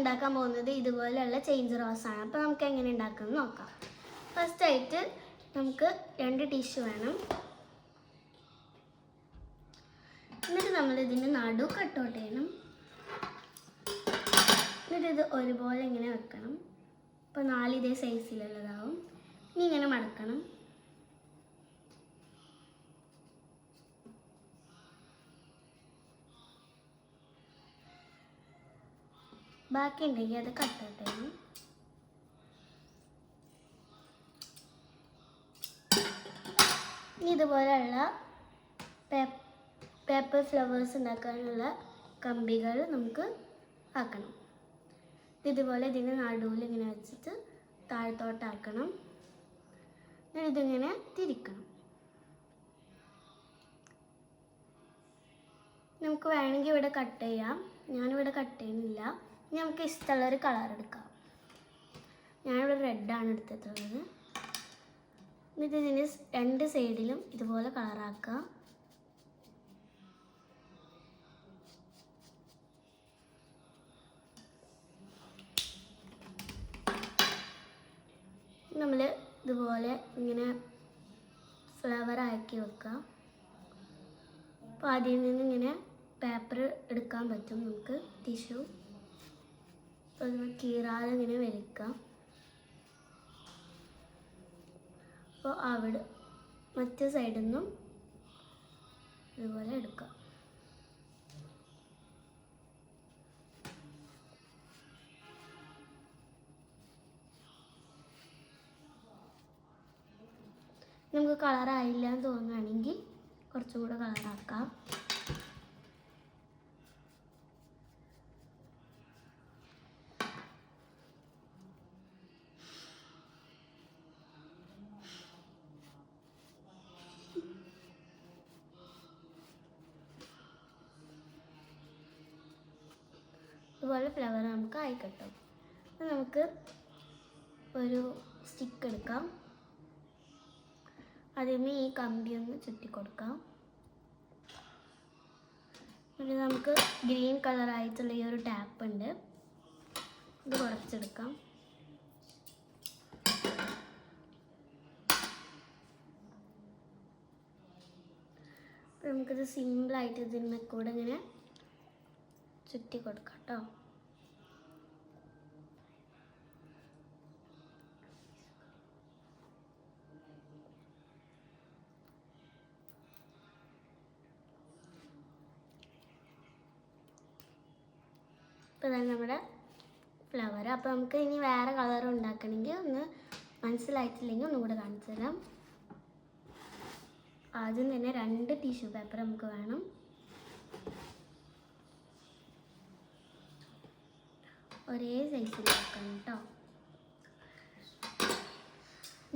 ഉണ്ടാക്കാൻ പോകുന്നത് ഇതുപോലെയുള്ള ചേഞ്ച് റോസാണ്. അപ്പോൾ നമുക്ക് എങ്ങനെ ഉണ്ടാക്കുന്നത് നോക്കാം. ഫസ്റ്റായിട്ട് നമുക്ക് 2 ടിഷ്യൂ വേണം. എന്നിട്ട് നമ്മൾ ഇതിൻ്റെ നടു കട്ടൗട്ട് ചെയ്യണം. എന്നിട്ട് ഇത് ഒരുപോലെ ഇങ്ങനെ വെക്കണം. അപ്പോൾ 4 ഇതേ സൈസിലുള്ളതാവും. ഇനി ഇങ്ങനെ മടക്കണം. ബാക്കി ഉണ്ടെങ്കിൽ അത് കട്ടൗട്ട് ചെയ്യണം. ഇനി ഇതുപോലെയുള്ള പേപ്പർ ഫ്ലവേഴ്സ് ഉണ്ടാക്കാനുള്ള കമ്പികൾ നമുക്ക് ആക്കണം. ഇതുപോലെ ഇതിൻ്റെ നടുവിൽ ഇങ്ങനെ വെച്ചിട്ട് താഴത്തോട്ടാക്കണം. ഇതിങ്ങനെ തിരിക്കണം. നമുക്ക് വേണമെങ്കിൽ ഇവിടെ കട്ട് ചെയ്യാം. ഞാനിവിടെ കട്ട് ചെയ്യുന്നില്ല. ഇനി നമുക്ക് ഇഷ്ടമുള്ളൊരു കളർ എടുക്കാം. ഞാനിവിടെ റെഡാണ് എടുത്തിട്ടുള്ളത്. എന്നിട്ട് ഇതിന് 2 സൈഡിലും ഇതുപോലെ കളറാക്കുക. നമ്മൾ ഇതുപോലെ ഇങ്ങനെ ഫ്ലവർ ആക്കി വെക്കുക. അപ്പോൾ അതിൽ നിന്ന് ഇങ്ങനെ പേപ്പർ എടുക്കാൻ പറ്റും നമുക്ക്, ടിഷ്യൂ. അപ്പോൾ അത് കീറാതെ ഇങ്ങനെ വലിക്കാം. അപ്പോൾ അവിടെ മറ്റേ സൈഡിൽ നിന്നും ഇതുപോലെ എടുക്കാം. നമുക്ക് കളറായില്ല എന്ന് തോന്നുകയാണെങ്കിൽ കുറച്ചും കൂടെ കളറാക്കാം. ഇതുപോലെ ഫ്ലവർ നമുക്ക് ആയി കിട്ടും. അപ്പോൾ നമുക്ക് ഒരു സ്റ്റിക്ക് എടുക്കാം. അതിന് ഈ കമ്പി ഒന്ന് ചുറ്റി കൊടുക്കാം. പിന്നെ നമുക്ക് ഗ്രീൻ കളറായിട്ടുള്ള ഈ ഒരു ടാപ്പ് ഉണ്ട്, ഇത് കുറച്ചെടുക്കാം. അപ്പോൾ നമുക്കിത് സിമ്പിളായിട്ട് ഇതിന്മേൽ കൂടെ ഇങ്ങനെ ചുറ്റി കൊടുക്കാം കേട്ടോ. ഇപ്പോൾ ഇതാണ് നമ്മുടെ ഫ്ലവർ. അപ്പോൾ നമുക്ക് ഇനി വേറെ കളർ ഉണ്ടാക്കണമെങ്കിൽ ഒന്ന് മനസ്സിലായിട്ടില്ലെങ്കിൽ ഒന്നും കൂടെ കാണിച്ചു തരാം. ആദ്യം തന്നെ 2 ടിഷ്യൂ പേപ്പർ നമുക്ക് വേണം. ഒരേ സൈസിൽ വെക്കണം കേട്ടോ.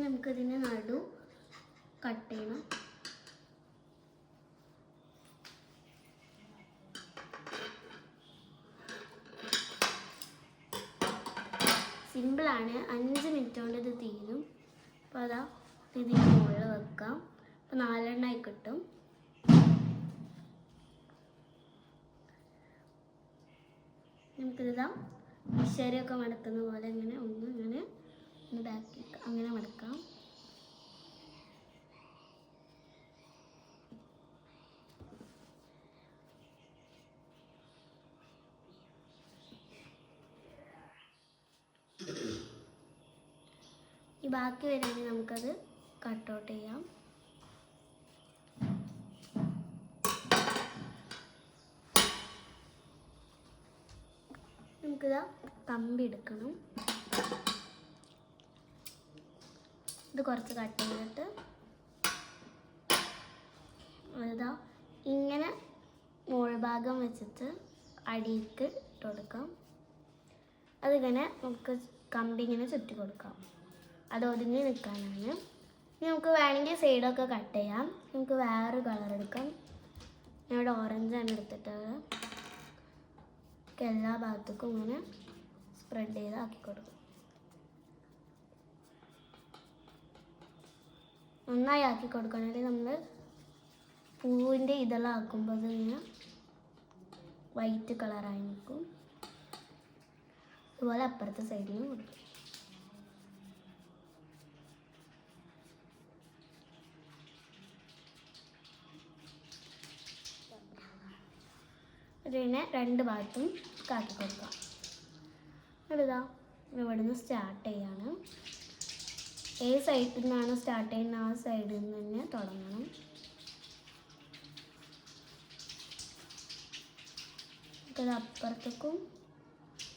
നമുക്കിതിൻ്റെ നടു കട്ട് ചെയ്യണം. സിമ്പിളാണ്, 5 മിനിറ്റ് കൊണ്ട് ഇത് തീരും. അപ്പോൾ അതാ ഇതിന് മുകളിൽ വെക്കാം. അപ്പോൾ 4 എണ്ണമായി കിട്ടും. നമുക്കിതാ ശരിയൊക്കെ മടക്കുന്ന പോലെ ഇങ്ങനെ ഒന്ന് ബാക്കി അങ്ങനെ മടക്കാം. ഈ ബാക്കി വരുന്നത് നമുക്കത് കട്ടൗട്ട് ചെയ്യാം. നമുക്കിതാ കമ്പി എടുക്കണം. ഇത് കുറച്ച് കട്ട് ചെയ്തിട്ട് ഇതാ ഇങ്ങനെ മുകൾ ഭാഗം വെച്ചിട്ട് അടിയിലേക്ക് ഇട്ട് കൊടുക്കാം. അതിങ്ങനെ നമുക്ക് കമ്പി ഇങ്ങനെ ചുറ്റി കൊടുക്കാം. അത് ഒതുങ്ങി നിൽക്കാനാണ്. ഇനി നമുക്ക് വേണമെങ്കിൽ സൈഡൊക്കെ കട്ട് ചെയ്യാം. നമുക്ക് വേറൊരു കളർ എടുക്കാം. ഞാനിവിടെ ഓറഞ്ചാണ് എടുത്തിട്ടുള്ളത്. എല്ലാ ഭാഗത്തേക്കും ഇങ്ങനെ സ്പ്രെഡ് ചെയ്ത് ആക്കി കൊടുക്കും. നന്നായി ആക്കി കൊടുക്കുകയാണെങ്കിൽ നമ്മൾ പൂവിൻ്റെ ഇതെല്ലാം ആക്കുമ്പോൾ അതിങ്ങനെ വൈറ്റ് കളറായി നിൽക്കും. ഇതുപോലെ അപ്പുറത്തെ സൈഡിലും കൊടുക്കും. ഇതിനെ രണ്ട് ഭാഗത്തും കാട്ടി കൊടുക്കാം. ഇതാ ഇവിടുന്ന് സ്റ്റാർട്ട് ചെയ്യാണ്. ഏത് സൈഡിൽ നിന്നാണ് സ്റ്റാർട്ട് ചെയ്യുന്നത് ആ സൈഡിൽ നിന്ന് തന്നെ തുടങ്ങണം. ഇത് അപ്പുറത്തേക്കും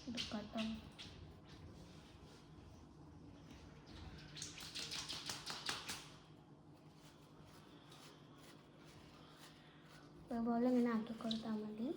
എടുക്കാട്ടോ. അതുപോലെ ഇങ്ങനെ ആക്കി കൊടുത്താൽ മതി.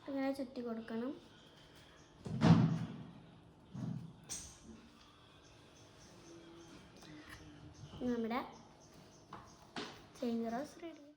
ഇങ്ങനെ ചുറ്റി കൊടുക്കണം. നമ്മുടെ ചെയിൻ റോസ് റെഡി.